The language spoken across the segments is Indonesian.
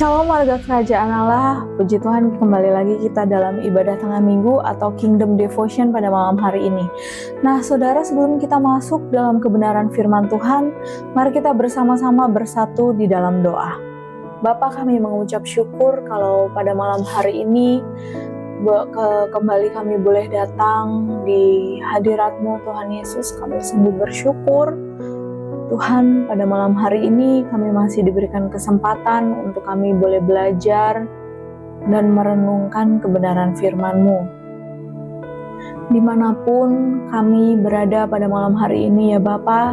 Shalom warga kerajaan Allah, puji Tuhan kembali lagi kita dalam ibadah tengah minggu atau Kingdom Devotion pada malam hari ini. Nah saudara, sebelum kita masuk dalam kebenaran firman Tuhan, mari kita bersama-sama bersatu di dalam doa. Bapa, kami mengucap syukur kalau pada malam hari ini kembali kami boleh datang di hadirat-Mu Tuhan Yesus. Kami sungguh bersyukur Tuhan, pada malam hari ini kami masih diberikan kesempatan untuk kami boleh belajar dan merenungkan kebenaran firman-Mu. Dimanapun kami berada pada malam hari ini ya Bapa,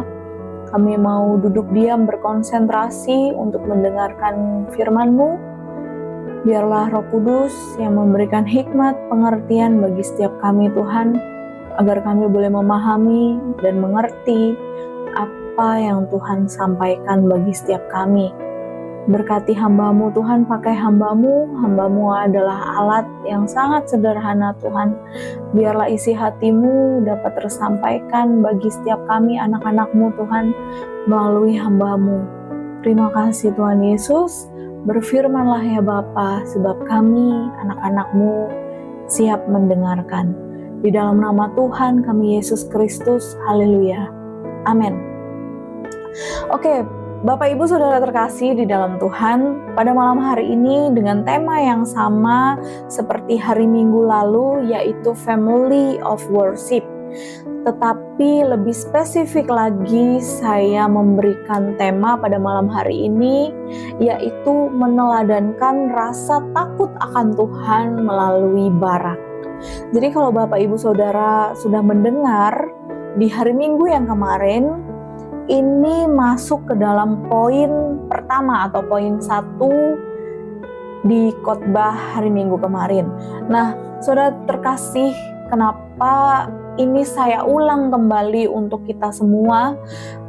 kami mau duduk diam berkonsentrasi untuk mendengarkan firman-Mu. Biarlah Roh Kudus yang memberikan hikmat pengertian bagi setiap kami Tuhan, agar kami boleh memahami dan mengerti apa yang Tuhan sampaikan bagi setiap kami. Berkati hamba-Mu Tuhan, pakai hamba-Mu adalah alat yang sangat sederhana Tuhan. Biarlah isi hati-Mu dapat tersampaikan bagi setiap kami anak-anak-Mu Tuhan melalui hamba-Mu. Terima kasih Tuhan Yesus, berfirmanlah ya Bapa, sebab kami anak-anak-Mu siap mendengarkan. Di dalam nama Tuhan kami Yesus Kristus, haleluya, amin. Oke, Bapak Ibu Saudara terkasih di dalam Tuhan, pada malam hari ini dengan tema yang sama seperti hari Minggu lalu, yaitu Family of Worship. Tetapi lebih spesifik lagi saya memberikan tema pada malam hari ini, yaitu meneladankan rasa takut akan Tuhan melalui barak. Jadi kalau Bapak Ibu Saudara sudah mendengar di hari Minggu yang kemarin, ini masuk ke dalam poin pertama atau poin 1 di khotbah hari Minggu kemarin. Nah, saudara terkasih, kenapa ini saya ulang kembali untuk kita semua,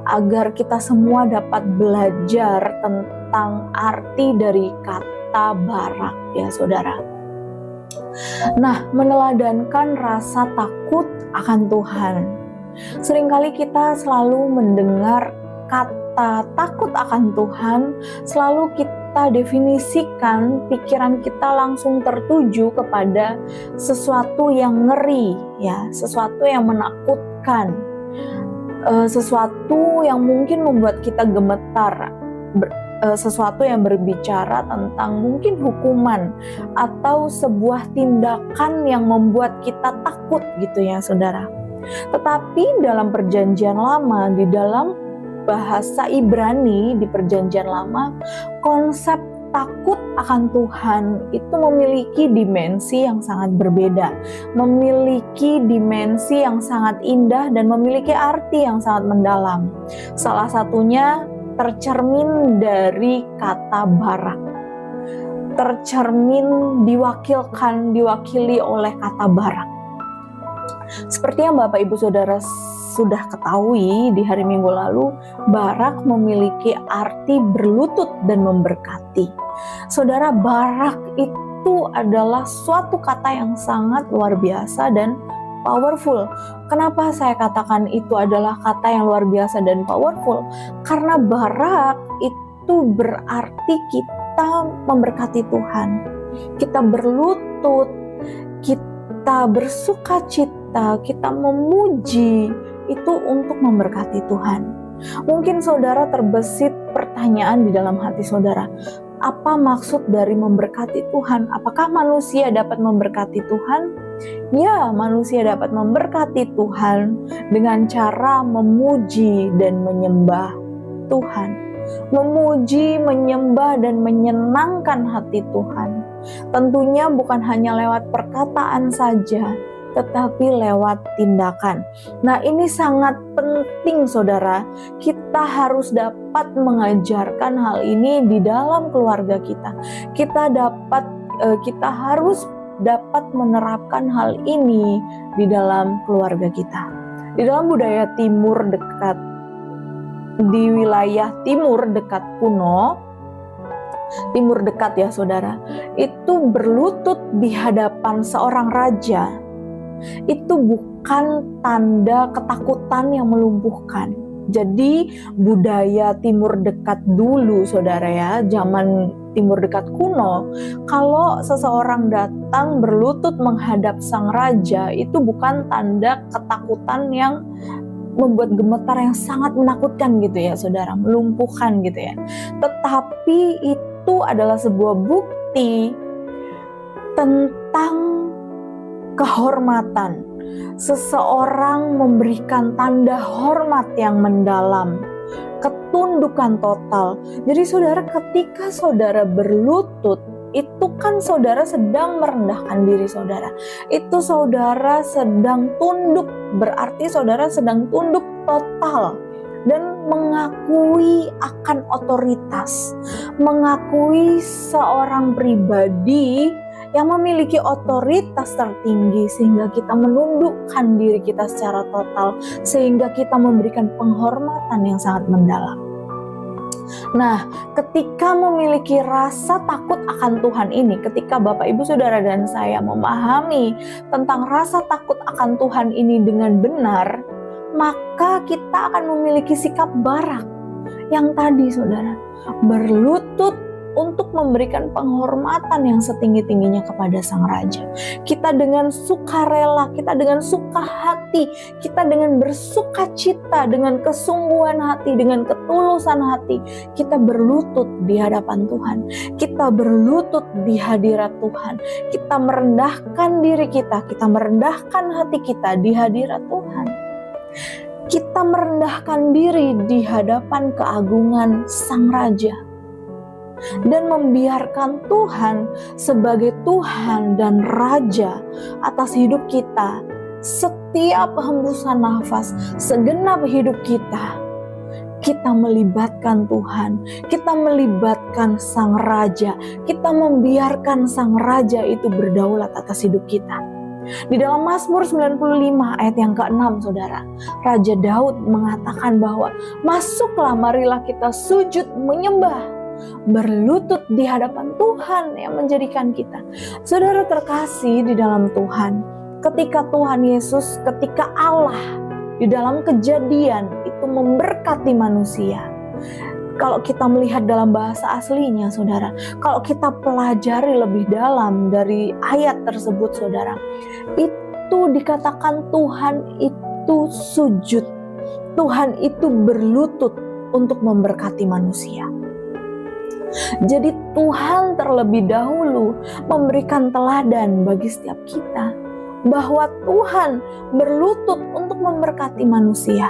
agar kita semua dapat belajar tentang arti dari kata barak ya saudara. Nah, meneladankan rasa takut akan Tuhan. Seringkali kita selalu mendengar kata takut akan Tuhan, selalu kita definisikan, pikiran kita langsung tertuju kepada sesuatu yang ngeri, ya, sesuatu yang menakutkan, sesuatu yang mungkin membuat kita gemetar, sesuatu yang berbicara tentang mungkin hukuman atau sebuah tindakan yang membuat kita takut gitu ya saudara. Tetapi dalam perjanjian lama, di dalam bahasa Ibrani di perjanjian lama, konsep takut akan Tuhan itu memiliki dimensi yang sangat berbeda, memiliki dimensi yang sangat indah dan memiliki arti yang sangat mendalam. Salah satunya tercermin dari kata barak, diwakili oleh kata barak. Seperti yang Bapak Ibu Saudara sudah ketahui di hari Minggu lalu, barak memiliki arti berlutut dan memberkati. Saudara, barak itu adalah suatu kata yang sangat luar biasa dan powerful. Kenapa saya katakan itu adalah kata yang luar biasa dan powerful? Karena barak itu berarti kita memberkati Tuhan. Kita berlutut, kita bersukacita, kita memuji, itu untuk memberkati Tuhan. Mungkin saudara terbesit pertanyaan di dalam hati saudara, apa maksud dari memberkati Tuhan? Apakah manusia dapat memberkati Tuhan? Ya, manusia dapat memberkati Tuhan dengan cara memuji dan menyembah Tuhan. Memuji, menyembah, dan menyenangkan hati Tuhan. Tentunya bukan hanya lewat perkataan saja, tetapi lewat tindakan. Nah, ini sangat penting saudara. Kita harus dapat mengajarkan hal ini di dalam keluarga kita. Kita harus dapat menerapkan hal ini di dalam keluarga kita. Di dalam budaya timur di wilayah timur dekat kuno, timur dekat ya saudara, itu berlutut di hadapan seorang raja itu bukan tanda ketakutan yang melumpuhkan. Jadi budaya timur dekat dulu saudara ya, zaman timur dekat kuno, kalau seseorang datang berlutut menghadap sang raja, itu bukan tanda ketakutan yang membuat gemetar, yang sangat menakutkan gitu ya saudara, melumpuhkan gitu ya. Tetapi itu adalah sebuah bukti tentang kehormatan. Seseorang memberikan tanda hormat yang mendalam, ketundukan total. Jadi saudara, ketika saudara berlutut, itu kan saudara sedang merendahkan diri saudara. Itu saudara sedang tunduk, berarti saudara sedang tunduk total dan mengakui akan otoritas, mengakui seorang pribadi yang memiliki otoritas tertinggi, sehingga kita menundukkan diri kita secara total, sehingga kita memberikan penghormatan yang sangat mendalam. Nah, ketika memiliki rasa takut akan Tuhan ini, ketika Bapak Ibu Saudara dan saya memahami tentang rasa takut akan Tuhan ini dengan benar, maka kita akan memiliki sikap Barak yang tadi saudara, berlutut untuk memberikan penghormatan yang setinggi-tingginya kepada sang raja. Kita dengan sukarela, kita dengan suka hati, kita dengan bersuka cita, dengan kesungguhan hati, dengan ketulusan hati, kita berlutut di hadapan Tuhan. Kita berlutut di hadirat Tuhan. Kita merendahkan diri kita merendahkan hati kita di hadirat Tuhan. Kita merendahkan diri di hadapan keagungan sang raja, dan membiarkan Tuhan sebagai Tuhan dan Raja atas hidup kita. Setiap hembusan nafas, segenap hidup kita melibatkan Tuhan, kita melibatkan Sang Raja, kita membiarkan Sang Raja itu berdaulat atas hidup kita. Di dalam Mazmur 95 ayat yang ke-6 saudara, Raja Daud mengatakan bahwa masuklah, marilah kita sujud menyembah, berlutut di hadapan Tuhan yang menjadikan kita. Saudara terkasih di dalam Tuhan, ketika Tuhan Yesus, ketika Allah di dalam Kejadian itu memberkati manusia, kalau kita melihat dalam bahasa aslinya saudara, kalau kita pelajari lebih dalam dari ayat tersebut saudara, itu dikatakan Tuhan itu sujud, Tuhan itu berlutut untuk memberkati manusia. Jadi Tuhan terlebih dahulu memberikan teladan bagi setiap kita bahwa Tuhan berlutut untuk memberkati manusia.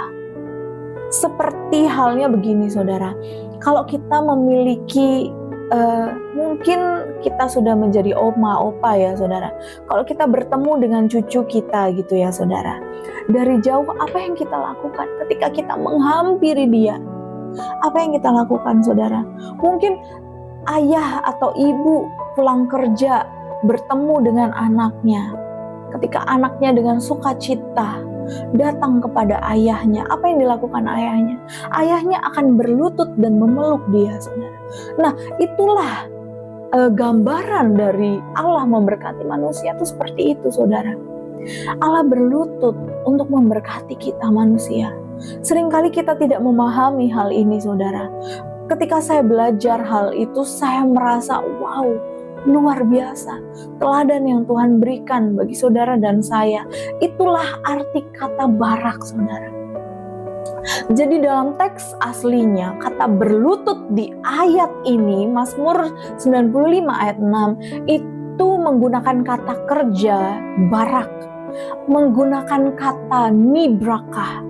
Seperti halnya begini saudara, kalau kita memiliki mungkin kita sudah menjadi oma opa ya saudara, kalau kita bertemu dengan cucu kita gitu ya saudara, dari jauh apa yang kita lakukan ketika kita menghampiri dia? Apa yang kita lakukan saudara? Mungkin ayah atau ibu pulang kerja bertemu dengan anaknya. Ketika anaknya dengan sukacita datang kepada ayahnya, apa yang dilakukan ayahnya? Ayahnya akan berlutut dan memeluk dia saudara. Nah itulah gambaran dari Allah memberkati manusia itu seperti itu saudara. Allah berlutut untuk memberkati kita manusia. Seringkali kita tidak memahami hal ini saudara. Ketika saya belajar hal itu, saya merasa wow, luar biasa teladan yang Tuhan berikan bagi saudara dan saya. Itulah arti kata barak saudara. Jadi dalam teks aslinya kata berlutut di ayat ini, Mazmur 95 ayat 6, itu menggunakan kata kerja barak, menggunakan kata nibraka.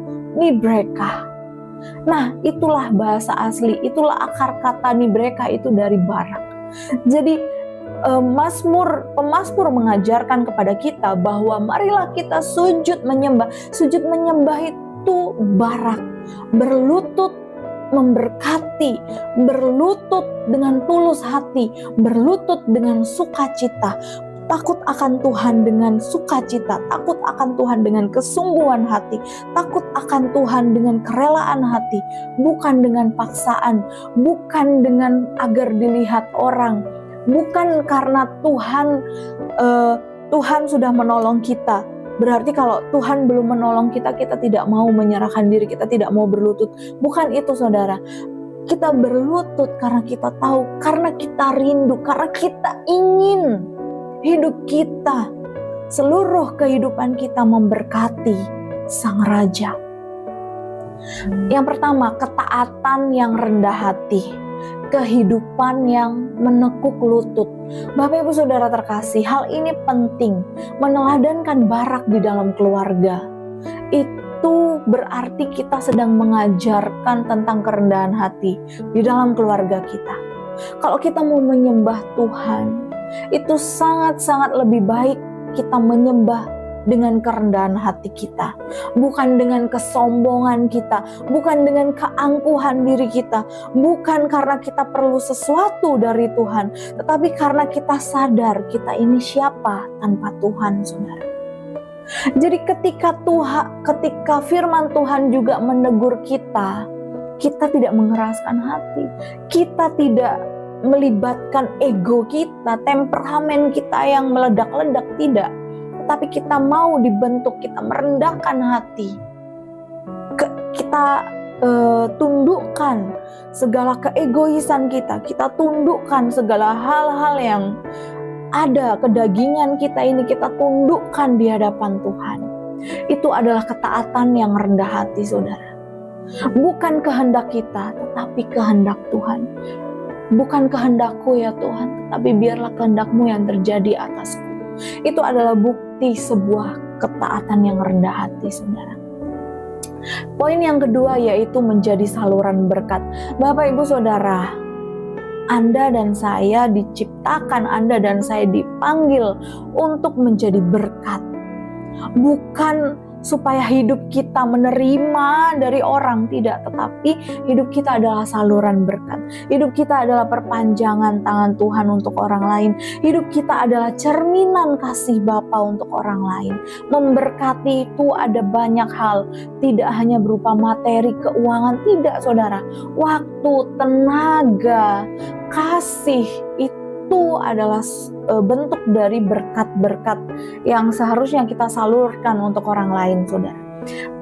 Nah itulah bahasa asli, itulah akar kata nibreka itu dari barak. Jadi pemazmur mengajarkan kepada kita bahwa marilah kita sujud menyembah. Sujud menyembah itu barak, berlutut memberkati, berlutut dengan tulus hati, berlutut dengan sukacita. Takut akan Tuhan dengan sukacita, takut akan Tuhan dengan kesungguhan hati, takut akan Tuhan dengan kerelaan hati, bukan dengan paksaan, bukan dengan agar dilihat orang, bukan karena Tuhan sudah menolong kita. Berarti kalau Tuhan belum menolong kita, kita tidak mau menyerahkan diri, kita tidak mau berlutut. Bukan itu saudara. Kita berlutut karena kita tahu, karena kita rindu, karena kita ingin hidup kita, seluruh kehidupan kita memberkati Sang Raja. Yang pertama, ketaatan yang rendah hati, kehidupan yang menekuk lutut. Bapak Ibu Saudara terkasih, hal ini penting, meneladankan Barak di dalam keluarga. Itu berarti kita sedang mengajarkan tentang kerendahan hati di dalam keluarga kita. Kalau kita mau menyembah Tuhan, itu sangat-sangat lebih baik kita menyembah dengan kerendahan hati kita, bukan dengan kesombongan kita, bukan dengan keangkuhan diri kita, bukan karena kita perlu sesuatu dari Tuhan, tetapi karena kita sadar kita ini siapa tanpa Tuhan, saudara. Jadi ketika firman Tuhan juga menegur kita, kita tidak mengeraskan hati, kita tidak melibatkan ego kita, temperamen kita yang meledak-ledak, tidak. Tetapi kita mau dibentuk, kita merendahkan hati, kita tundukkan segala keegoisan kita tundukkan segala hal-hal yang ada, kedagingan kita ini kita tundukkan di hadapan Tuhan. Itu adalah ketaatan yang rendah hati, saudara. Bukan kehendak kita, tetapi kehendak Tuhan. Bukan kehendakku ya Tuhan, tetapi biarlah kehendak-Mu yang terjadi atasku. Itu adalah bukti sebuah ketaatan yang rendah hati, saudara. Poin yang kedua yaitu menjadi saluran berkat. Bapak Ibu Saudara, Anda dan saya diciptakan, Anda dan saya dipanggil untuk menjadi berkat. Bukan supaya hidup kita menerima dari orang, tidak, tetapi hidup kita adalah saluran berkat. Hidup kita adalah perpanjangan tangan Tuhan untuk orang lain. Hidup kita adalah cerminan kasih Bapa untuk orang lain. Memberkati itu ada banyak hal, tidak hanya berupa materi, keuangan, tidak, saudara. Waktu, tenaga, kasih itu adalah bentuk dari berkat-berkat yang seharusnya kita salurkan untuk orang lain, saudara.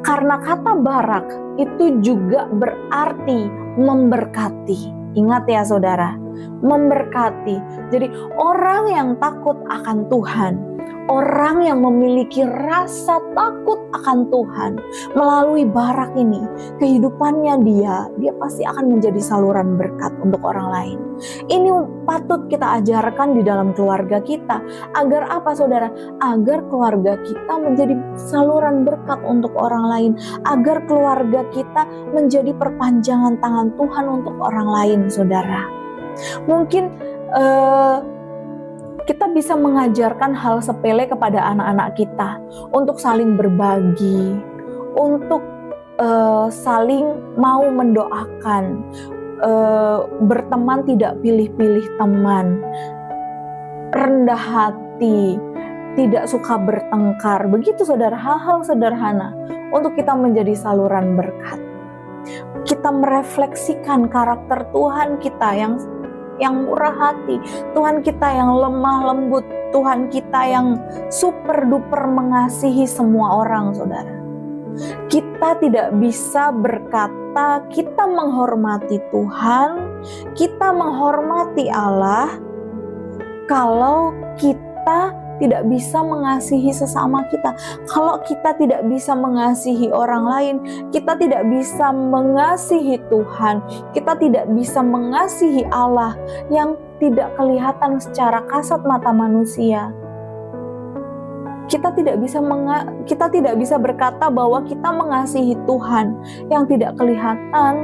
Karena kata Barak itu juga berarti memberkati. Ingat ya saudara, memberkati. Jadi orang yang takut akan Tuhan, orang yang memiliki rasa takut akan Tuhan, melalui Barak ini, kehidupannya dia pasti akan menjadi saluran berkat untuk orang lain. Ini patut kita ajarkan di dalam keluarga kita. Agar apa saudara? Agar keluarga kita menjadi saluran berkat untuk orang lain. Agar keluarga kita menjadi perpanjangan tangan Tuhan untuk orang lain, saudara. Mungkin kita bisa mengajarkan hal sepele kepada anak-anak kita untuk saling berbagi, untuk saling mau mendoakan, berteman tidak pilih-pilih teman, rendah hati, tidak suka bertengkar. Begitu saudara, hal-hal sederhana untuk kita menjadi saluran berkat. Kita merefleksikan karakter Tuhan kita yang murah hati, Tuhan kita yang lemah lembut, Tuhan kita yang super duper mengasihi semua orang, saudara. Kita tidak bisa berkata kita menghormati Tuhan, kita menghormati Allah, kalau kita tidak bisa mengasihi sesama kita. Kalau kita tidak bisa mengasihi orang lain, kita tidak bisa mengasihi Tuhan, kita tidak bisa mengasihi Allah yang tidak kelihatan secara kasat mata manusia. Kita tidak bisa berkata bahwa kita mengasihi Tuhan yang tidak kelihatan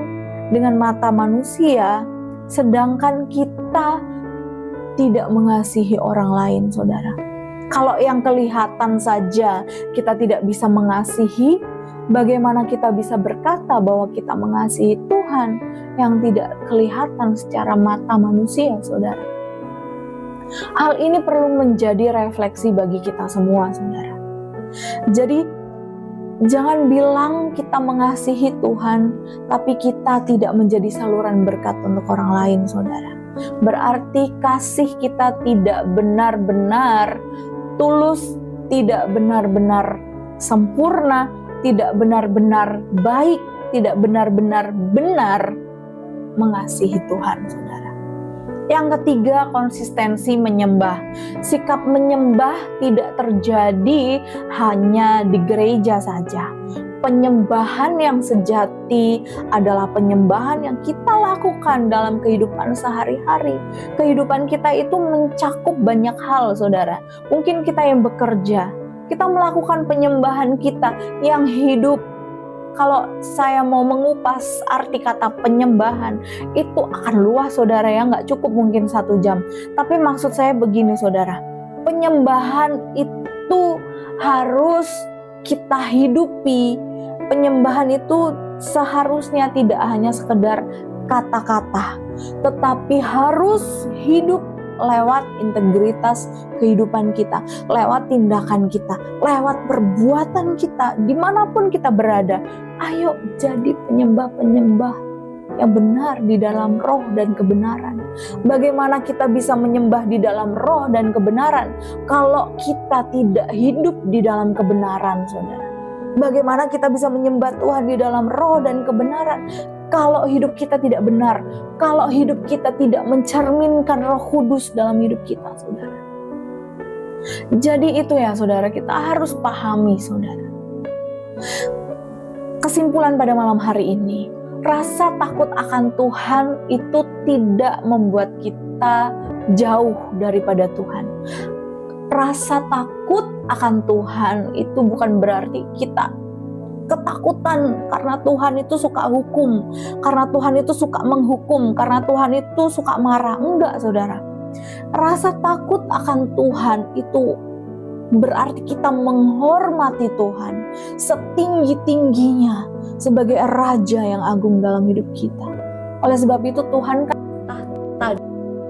dengan mata manusia, sedangkan kita tidak mengasihi orang lain, saudara. Kalau yang kelihatan saja kita tidak bisa mengasihi, bagaimana kita bisa berkata bahwa kita mengasihi Tuhan yang tidak kelihatan secara mata manusia, saudara? Hal ini perlu menjadi refleksi bagi kita semua, saudara. Jadi, jangan bilang kita mengasihi Tuhan, tapi kita tidak menjadi saluran berkat untuk orang lain, saudara. Berarti kasih kita tidak benar-benar tulus, tidak benar-benar sempurna, tidak benar-benar baik, tidak benar-benar benar, mengasihi Tuhan, saudara. Yang ketiga, konsistensi menyembah. Sikap menyembah tidak terjadi hanya di gereja saja. Penyembahan yang sejati adalah penyembahan yang kita lakukan dalam kehidupan sehari-hari. Kehidupan kita itu mencakup banyak hal, saudara. Mungkin kita yang bekerja, kita melakukan penyembahan kita yang hidup. Kalau saya mau mengupas arti kata penyembahan, itu akan luas, saudara, ya, nggak cukup mungkin 1 jam. Tapi maksud saya begini, saudara, penyembahan itu harus kita hidupi. Penyembahan itu seharusnya tidak hanya sekedar kata-kata, tetapi harus hidup lewat integritas kehidupan kita, lewat tindakan kita, lewat perbuatan kita, dimanapun kita berada. Ayo jadi penyembah-penyembah yang benar di dalam roh dan kebenaran. Bagaimana kita bisa menyembah di dalam roh dan kebenaran kalau kita tidak hidup di dalam kebenaran, saudara? Bagaimana kita bisa menyembah Tuhan di dalam roh dan kebenaran kalau hidup kita tidak benar, kalau hidup kita tidak mencerminkan Roh Kudus dalam hidup kita, saudara? Jadi itu ya, saudara, kita harus pahami, saudara. Kesimpulan pada malam hari ini, rasa takut akan Tuhan itu tidak membuat kita jauh daripada Tuhan. Rasa takut akan Tuhan itu bukan berarti kita ketakutan karena Tuhan itu suka hukum, karena Tuhan itu suka menghukum, karena Tuhan itu suka marah. Enggak, saudara. Rasa takut akan Tuhan itu berarti kita menghormati Tuhan setinggi-tingginya sebagai Raja yang agung dalam hidup kita. Oleh sebab itu Tuhan kan tahta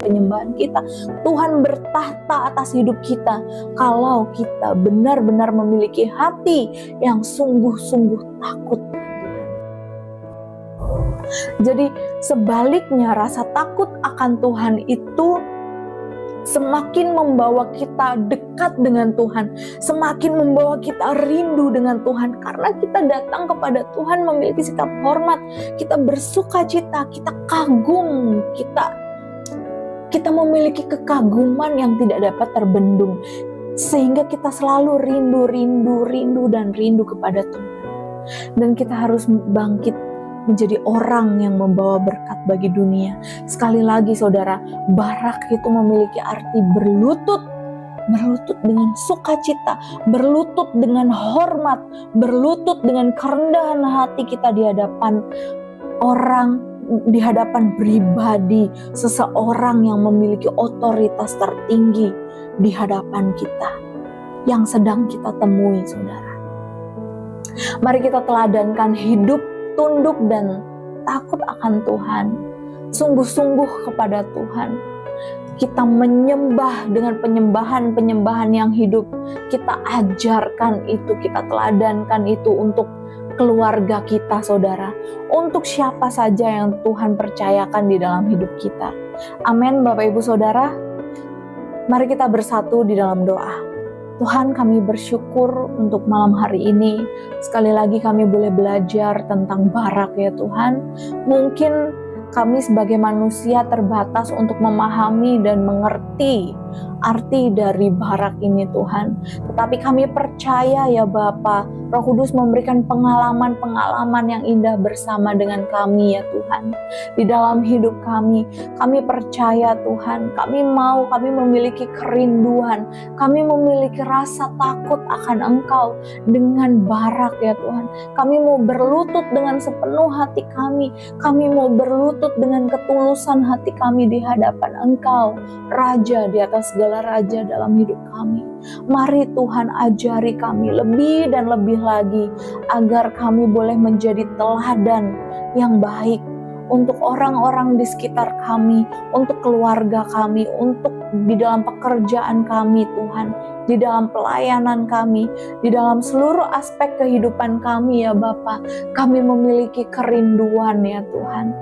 penyembahan kita. Tuhan bertahta atas hidup kita kalau kita benar-benar memiliki hati yang sungguh-sungguh takut. Jadi sebaliknya, rasa takut akan Tuhan itu semakin membawa kita dekat dengan Tuhan, semakin membawa kita rindu dengan Tuhan, karena kita datang kepada Tuhan memiliki sikap hormat, kita bersuka cita, kita kagum, kita memiliki kekaguman yang tidak dapat terbendung, sehingga kita selalu rindu kepada Tuhan. Dan kita harus bangkit menjadi orang yang membawa berkat bagi dunia. Sekali lagi, saudara, barak itu memiliki arti berlutut dengan sukacita, berlutut dengan hormat, berlutut dengan kerendahan hati kita di hadapan orang, di hadapan pribadi, seseorang yang memiliki otoritas tertinggi di hadapan kita, yang sedang kita temui, saudara. Mari kita teladankan hidup tunduk dan takut akan Tuhan, sungguh-sungguh kepada Tuhan. Kita menyembah dengan penyembahan yang hidup. Kita ajarkan itu, kita teladankan itu untuk keluarga kita, saudara. Untuk siapa saja yang Tuhan percayakan di dalam hidup kita. Amin, Bapak Ibu Saudara. Mari kita bersatu di dalam doa. Tuhan, kami bersyukur untuk malam hari ini. Sekali lagi kami boleh belajar tentang barak, ya Tuhan. Mungkin kami sebagai manusia terbatas untuk memahami dan mengerti arti dari barak ini, Tuhan. Tetapi kami percaya, ya Bapa, Roh Kudus memberikan pengalaman-pengalaman yang indah bersama dengan kami, ya Tuhan. Di dalam hidup kami percaya, Tuhan, kami memiliki kerinduan, kami memiliki rasa takut akan Engkau dengan barak, ya Tuhan. Kami mau berlutut dengan sepenuh hati kami mau berlutut dengan ketulusan hati kami di hadapan Engkau, Raja di atas segala raja dalam hidup kami. Mari Tuhan ajari kami lebih dan lebih lagi agar kami boleh menjadi teladan yang baik untuk orang-orang di sekitar kami, untuk keluarga kami, untuk di dalam pekerjaan kami, Tuhan, di dalam pelayanan kami, di dalam seluruh aspek kehidupan kami, ya Bapa. Kami memiliki kerinduan, ya Tuhan.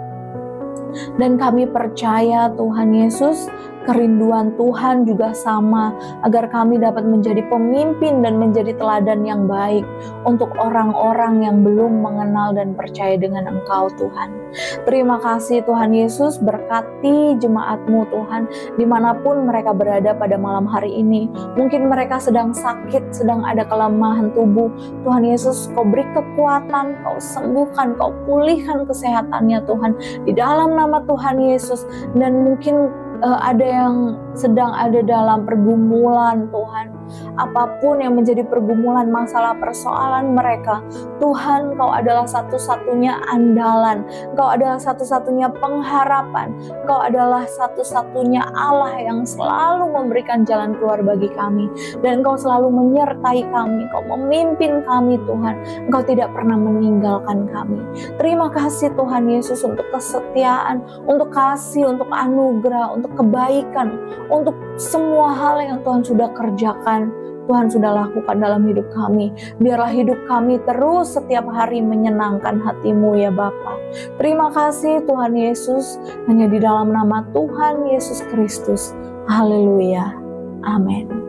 Dan kami percaya, Tuhan Yesus, kerinduan Tuhan juga sama, agar kami dapat menjadi pemimpin dan menjadi teladan yang baik untuk orang-orang yang belum mengenal dan percaya dengan Engkau Tuhan. Terima kasih Tuhan Yesus, berkati jemaat-Mu Tuhan, dimanapun mereka berada pada malam hari ini. Mungkin mereka sedang sakit, sedang ada kelemahan tubuh. Tuhan Yesus, Kau beri kekuatan, Kau sembuhkan, Kau pulihkan kesehatannya Tuhan, di dalam nama Tuhan Yesus. Dan mungkin ada yang sedang ada dalam pergumulan Tuhan, apapun yang menjadi pergumulan, masalah, persoalan mereka, Tuhan, Kau adalah satu-satunya andalan, Kau adalah satu-satunya pengharapan, Kau adalah satu-satunya Allah yang selalu memberikan jalan keluar bagi kami, dan Kau selalu menyertai kami, Kau memimpin kami Tuhan, Engkau tidak pernah meninggalkan kami. Terima kasih Tuhan Yesus untuk kesetiaan, untuk kasih, untuk anugerah, untuk kebaikan, untuk semua hal yang Tuhan sudah kerjakan, Tuhan sudah lakukan dalam hidup kami. Biarlah hidup kami terus setiap hari menyenangkan hati-Mu ya Bapa. Terima kasih Tuhan Yesus, hanya di dalam nama Tuhan Yesus Kristus. Haleluya. Amin.